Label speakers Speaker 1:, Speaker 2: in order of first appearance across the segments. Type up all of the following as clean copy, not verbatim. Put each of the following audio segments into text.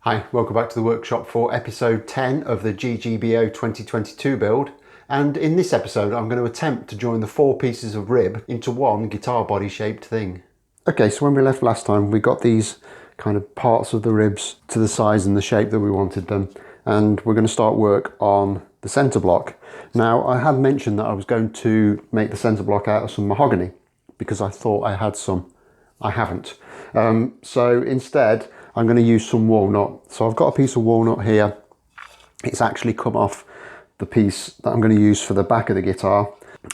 Speaker 1: Hi, welcome back to the workshop for episode 10 of the GGBO 2022 build. And in this episode, I'm going to attempt to join the 4 pieces of rib into one guitar body shaped thing. Okay, so when we left last time, we got these kind of parts of the ribs to the size and the shape that we wanted them. And we're going to start work on the center block. Now, I had mentioned that I was going to make the center block out of some mahogany because I thought I had some. I haven't. So instead, I'm going to use some walnut. So I've got a piece of walnut here. It's actually come off the piece that I'm going to use for the back of the guitar,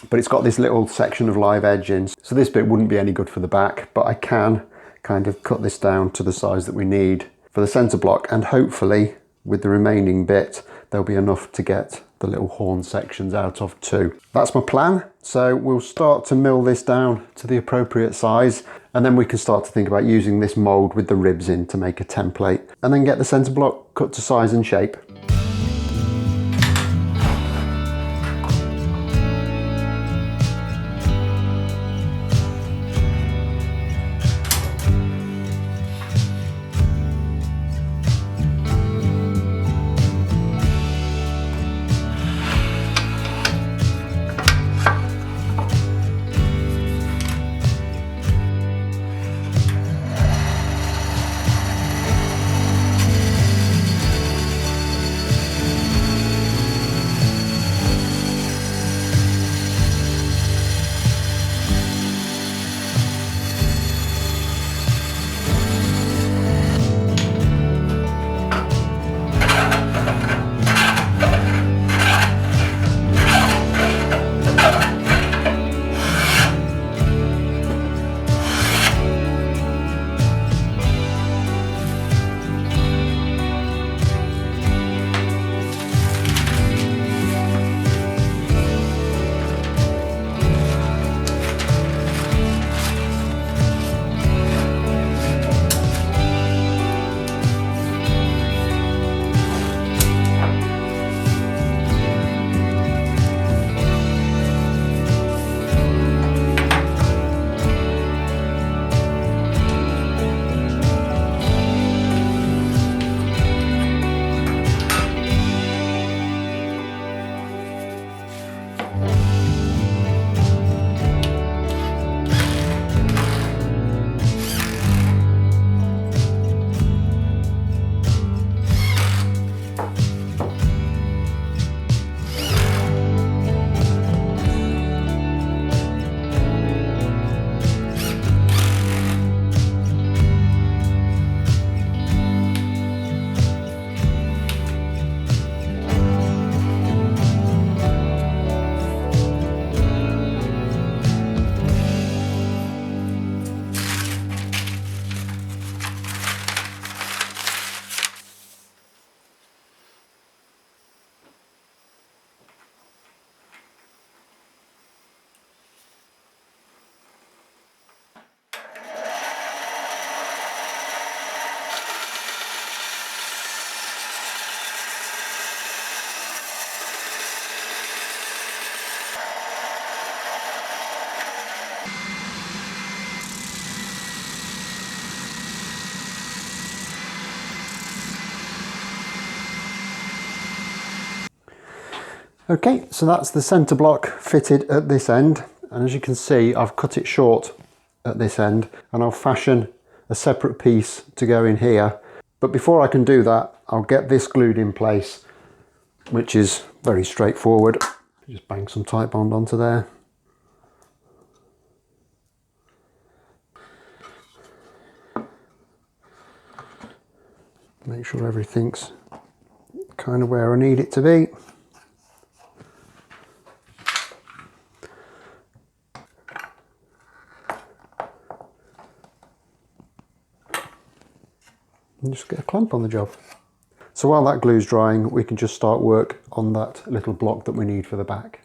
Speaker 1: but it's got this little section of live edge in. So this bit wouldn't be any good for the back, but I can kind of cut this down to the size that we need for the center block, and hopefully with the remaining bit, there'll be enough to get the little horn sections out of too. That's my plan. So we'll start to mill this down to the appropriate size, and then we can start to think about using this mold with the ribs in to make a template, and then get the center block cut to size and shape. Okay, so that's the center block fitted at this end, and as you can see, I've cut it short at this end, and I'll fashion a separate piece to go in here. But before I can do that, I'll get this glued in place, which is very straightforward. Just bang some tight bond onto there. Make sure everything's kind of where I need it to be. And just get a clamp on the job. So while that glue's drying, we can just start work on that little block that we need for the back.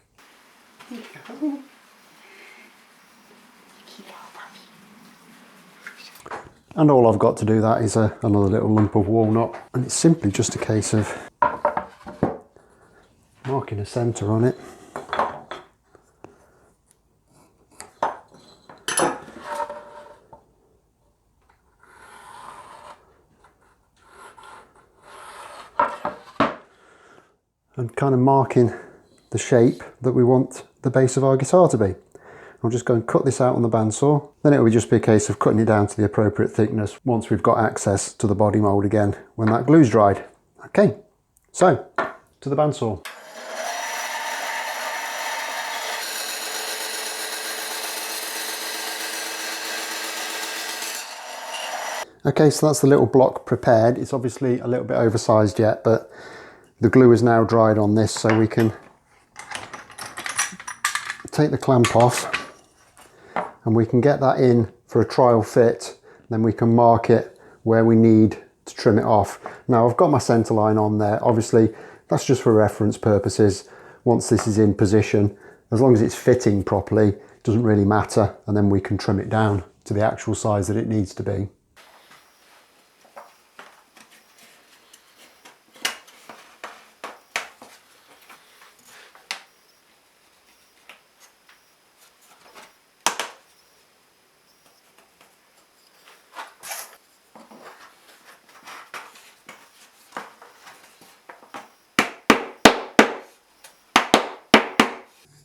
Speaker 1: And all I've got to do that is another little lump of walnut, and it's simply just a case of marking a centre on it. and kind of marking the shape that we want the base of our guitar to be. I'll just go and cut this out on the bandsaw. Then it will just be a case of cutting it down to the appropriate thickness once we've got access to the body mould again when that glue's dried. Okay, so to the bandsaw. Okay, so that's the little block prepared. It's obviously a little bit oversized yet, but the glue is now dried on this, so we can take the clamp off and we can get that in for a trial fit. Then we can mark it where we need to trim it off. Now I've got my centre line on there. Obviously that's just for reference purposes. Once this is in position, as long as it's fitting properly, it doesn't really matter, and then we can trim it down to the actual size that it needs to be.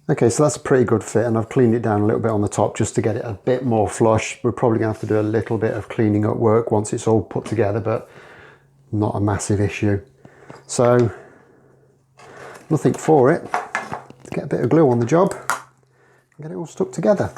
Speaker 1: Okay, so that's a pretty good fit, and I've cleaned it down a little bit on the top just to get it a bit more flush. We're probably going to have to do a little bit of cleaning up work once it's all put together, but not a massive issue. So nothing for it. Get a bit of glue on the job and get it all stuck together.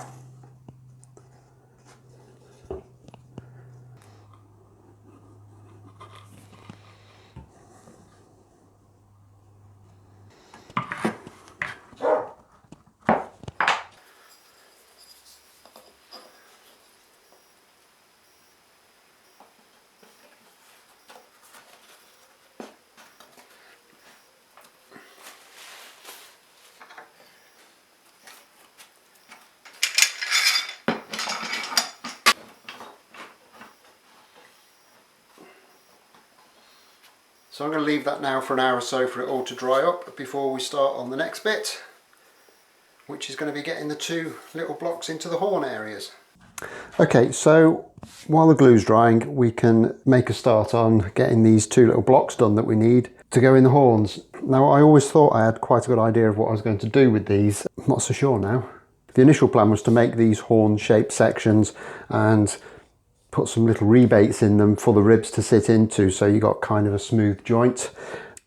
Speaker 1: So I'm going to leave that now for an hour or so for it all to dry up before we start on the next bit, which is going to be getting the two little blocks into the horn areas. Okay, so while the glue's drying, we can make a start on getting these two little blocks done that we need to go in the horns. Now I always thought I had quite a good idea of what I was going to do with these. I'm not so sure now. The initial plan was to make these horn shaped sections and put some little rebates in them for the ribs to sit into, so you got kind of a smooth joint.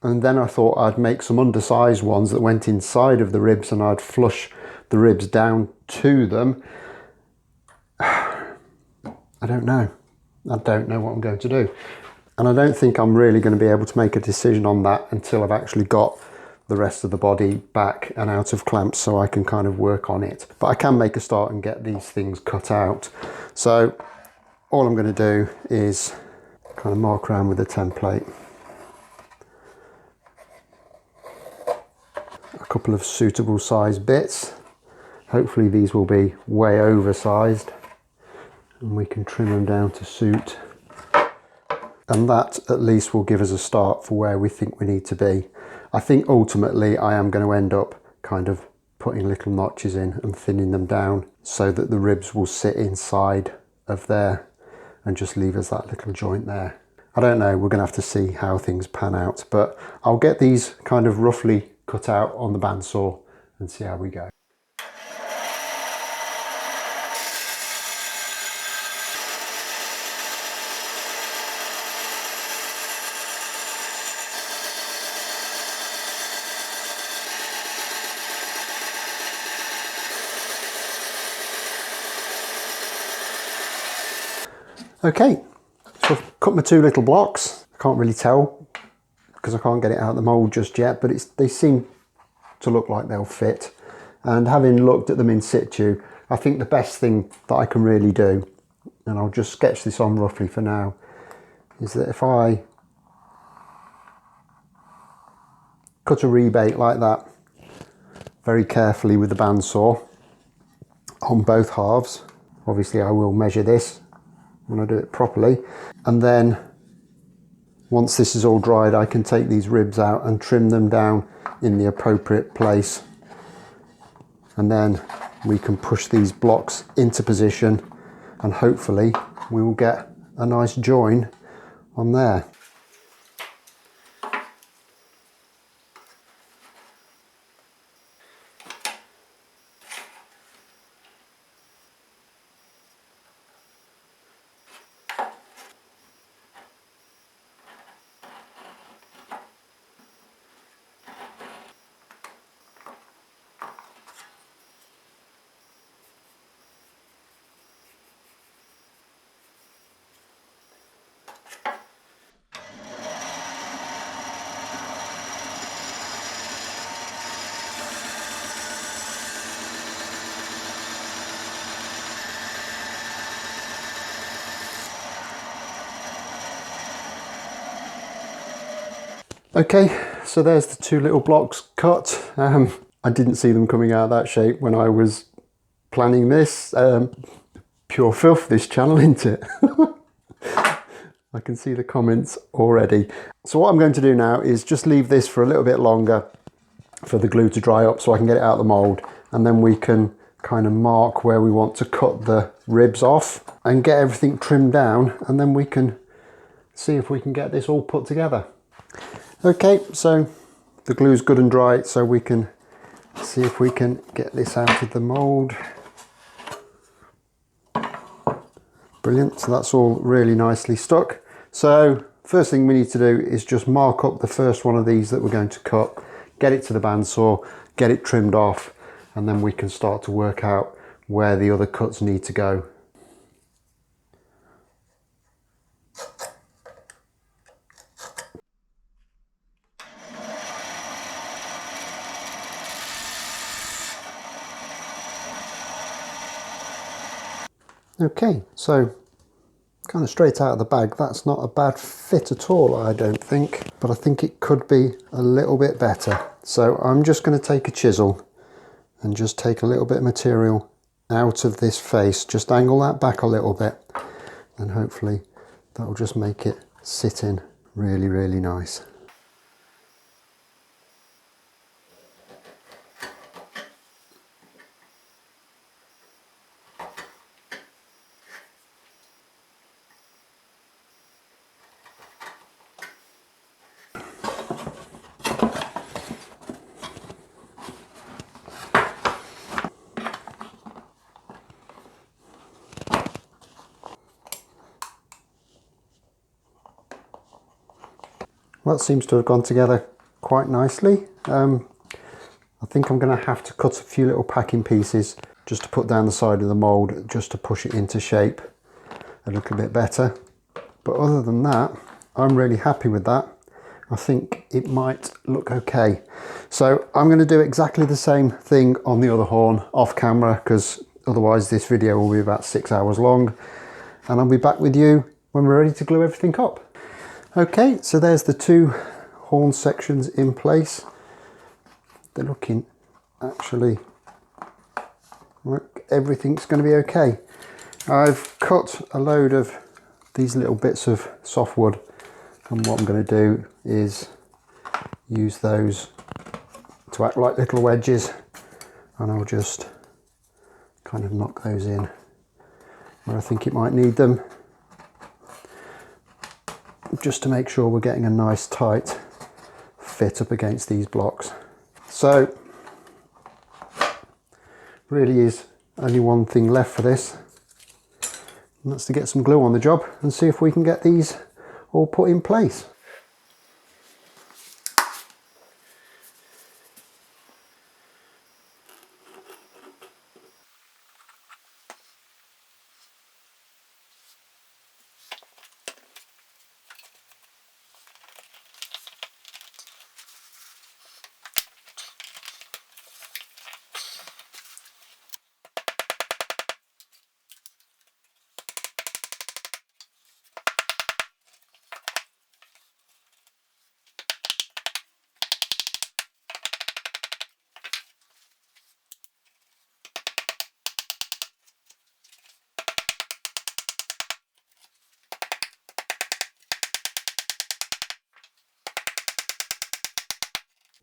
Speaker 1: And then I thought I'd make some undersized ones that went inside of the ribs and I'd flush the ribs down to them. I don't know what I'm going to do, and I don't think I'm really going to be able to make a decision on that until I've actually got the rest of the body back and out of clamps, so I can kind of work on it. But I can make a start and get these things cut out. So all I'm going to do is kind of mark around with a template. A couple of suitable size bits. Hopefully these will be way oversized and we can trim them down to suit. And that at least will give us a start for where we think we need to be. I think ultimately I am going to end up kind of putting little notches in and thinning them down so that the ribs will sit inside of there and just leave us that little joint there. I don't know, we're going to have to see how things pan out, but I'll get these kind of roughly cut out on the bandsaw and see how we go. Okay, so I've cut my two little blocks. I can't really tell because I can't get it out of the mould just yet, but they seem to look like they'll fit. And having looked at them in situ, I think the best thing that I can really do, and I'll just sketch this on roughly for now, is that if I cut a rebate like that very carefully with the bandsaw on both halves, obviously I will measure this when I do it properly, and then once this is all dried I can take these ribs out and trim them down in the appropriate place, and then we can push these blocks into position and hopefully we will get a nice join on there. Okay, so there's the two little blocks cut. I didn't see them coming out of that shape when I was planning this. Pure filth, this channel, isn't it? I can see the comments already. So what I'm going to do now is just leave this for a little bit longer for the glue to dry up so I can get it out of the mould, and then we can kind of mark where we want to cut the ribs off and get everything trimmed down, and then we can see if we can get this all put together. Okay, so the glue's good and dry, so we can see if we can get this out of the mould. Brilliant, so that's all really nicely stuck. So first thing we need to do is just mark up the first one of these that we're going to cut, get it to the bandsaw, get it trimmed off, and then we can start to work out where the other cuts need to go. Okay, so kind of straight out of the bag, that's not a bad fit at all, I don't think, but I think it could be a little bit better. So I'm just going to take a chisel and just take a little bit of material out of this face, just angle that back a little bit, and hopefully that will just make it sit in really, really nice. Well, that seems to have gone together quite nicely. I think I'm going to have to cut a few little packing pieces just to put down the side of the mould, just to push it into shape a little bit better. But other than that, I'm really happy with that. I think it might look okay. So I'm going to do exactly the same thing on the other horn off camera, because otherwise this video will be about 6 hours long, and I'll be back with you when we're ready to glue everything up. Okay, so there's the two horn sections in place. They're looking actually like everything's going to be okay. I've cut a load of these little bits of softwood, and what I'm going to do is use those to act like little wedges, and I'll just kind of knock those in where I think it might need them, just to make sure we're getting a nice tight fit up against these blocks. So really is only one thing left for this, and that's to get some glue on the job and see if we can get these all put in place.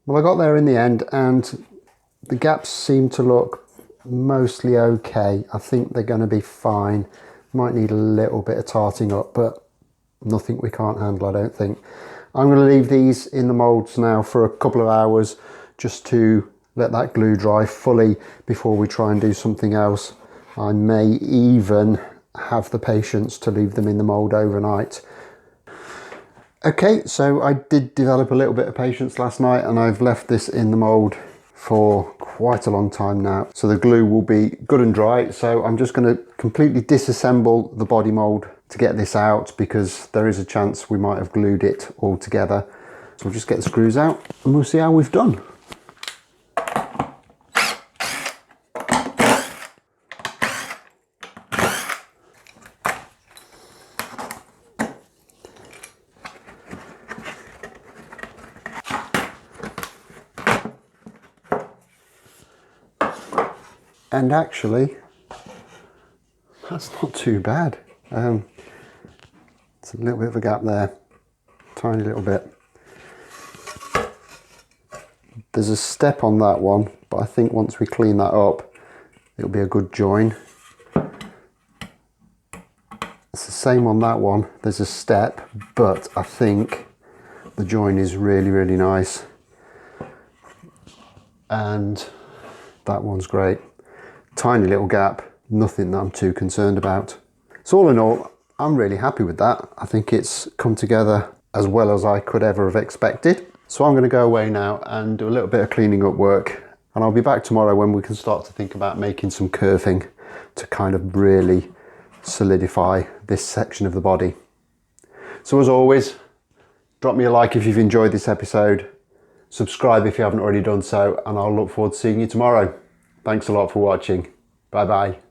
Speaker 1: Well, I got there in the end, and the gaps seem to look mostly okay. I think they're going to be fine. Might need a little bit of tarting up, but nothing we can't handle, I don't think. I'm going to leave these in the moulds now for a couple of hours just to let that glue dry fully before we try and do something else. I may even have the patience to leave them in the mould overnight. Okay, so I did develop a little bit of patience last night, and I've left this in the mould for quite a long time now. So the glue will be good and dry. So I'm just going to completely disassemble the body mould to get this out, because there is a chance we might have glued it all together. So we'll just get the screws out and we'll see how we've done. And actually, that's not too bad. It's a little bit of a gap there, tiny little bit. There's a step on that one, but I think once we clean that up, it'll be a good join. It's the same on that one. There's a step, but I think the join is really, really nice. And that one's great. Tiny little gap, nothing that I'm too concerned about. So all in all, I'm really happy with that. I think it's come together as well as I could ever have expected. So I'm going to go away now and do a little bit of cleaning up work. And I'll be back tomorrow when we can start to think about making some curving to kind of really solidify this section of the body. So as always, drop me a like if you've enjoyed this episode. Subscribe if you haven't already done so, and I'll look forward to seeing you tomorrow. Thanks a lot for watching. Bye bye.